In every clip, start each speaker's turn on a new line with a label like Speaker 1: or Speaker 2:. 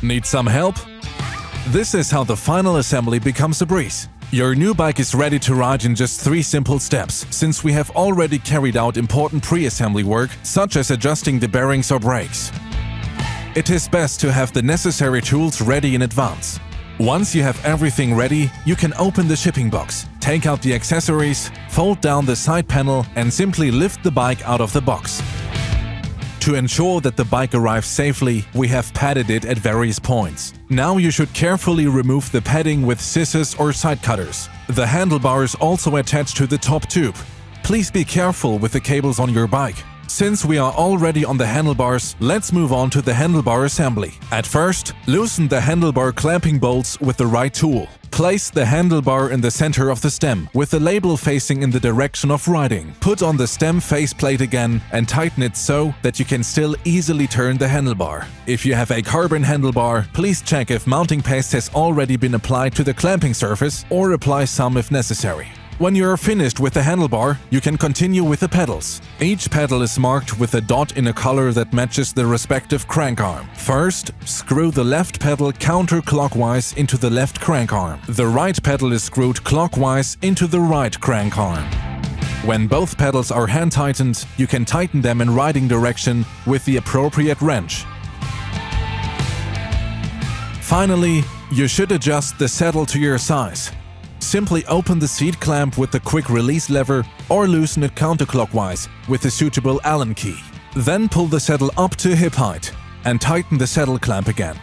Speaker 1: Need some help? This is how the final assembly becomes a breeze. Your new bike is ready to ride in just 3 simple steps, since we have already carried out important pre-assembly work, such as adjusting the bearings or brakes. It is best to have the necessary tools ready in advance. Once you have everything ready, you can open the shipping box, take out the accessories, fold down the side panel and simply lift the bike out of the box. To ensure that the bike arrives safely, we have padded it at various points. Now you should carefully remove the padding with scissors or side cutters. The handlebar is also attached to the top tube. Please be careful with the cables on your bike. Since we are already on the handlebars, let's move on to the handlebar assembly. At first, loosen the handlebar clamping bolts with the right tool. Place the handlebar in the center of the stem, with the label facing in the direction of riding. Put on the stem faceplate again and tighten it so that you can still easily turn the handlebar. If you have a carbon handlebar, please check if mounting paste has already been applied to the clamping surface or apply some if necessary. When you are finished with the handlebar, you can continue with the pedals. Each pedal is marked with a dot in a color that matches the respective crank arm. First, screw the left pedal counterclockwise into the left crank arm. The right pedal is screwed clockwise into the right crank arm. When both pedals are hand-tightened, you can tighten them in riding direction with the appropriate wrench. Finally, you should adjust the saddle to your size. Simply open the seat clamp with the quick release lever or loosen it counterclockwise with the suitable Allen key. Then pull the saddle up to hip height and tighten the saddle clamp again.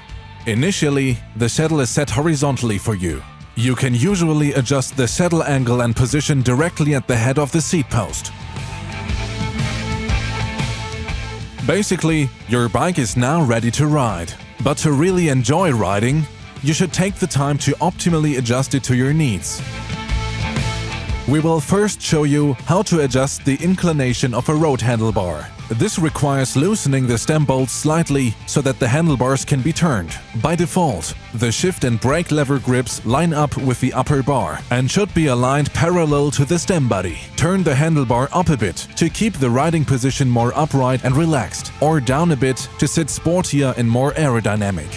Speaker 1: Initially, the saddle is set horizontally for you. You can usually adjust the saddle angle and position directly at the head of the seat post. Basically, your bike is now ready to ride. But to really enjoy riding, you should take the time to optimally adjust it to your needs. We will first show you how to adjust the inclination of a road handlebar. This requires loosening the stem bolts slightly so that the handlebars can be turned. By default, the shift and brake lever grips line up with the upper bar and should be aligned parallel to the stem body. Turn the handlebar up a bit to keep the riding position more upright and relaxed, or down a bit to sit sportier and more aerodynamic.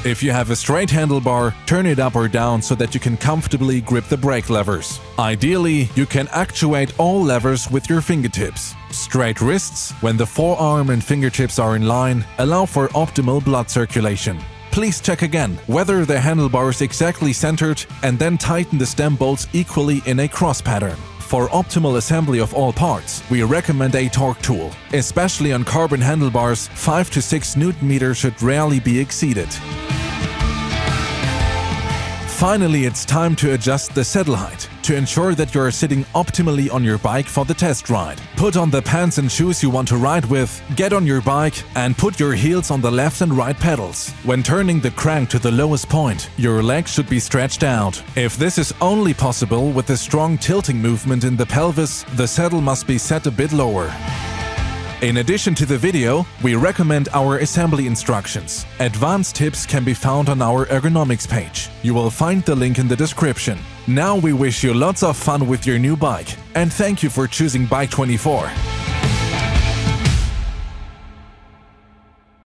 Speaker 1: If you have a straight handlebar, turn it up or down so that you can comfortably grip the brake levers. Ideally, you can actuate all levers with your fingertips. Straight wrists, when the forearm and fingertips are in line, allow for optimal blood circulation. Please check again whether the handlebar is exactly centered and then tighten the stem bolts equally in a cross pattern. For optimal assembly of all parts, we recommend a torque tool. Especially on carbon handlebars, 5 to 6 Nm should rarely be exceeded. Finally, it's time to adjust the saddle height to ensure that you are sitting optimally on your bike for the test ride. Put on the pants and shoes you want to ride with, get on your bike and put your heels on the left and right pedals. When turning the crank to the lowest point, your legs should be stretched out. If this is only possible with a strong tilting movement in the pelvis, the saddle must be set a bit lower. In addition to the video, we recommend our assembly instructions. Advanced tips can be found on our ergonomics page. You will find the link in the description. Now we wish you lots of fun with your new bike and thank you for choosing BIKE24.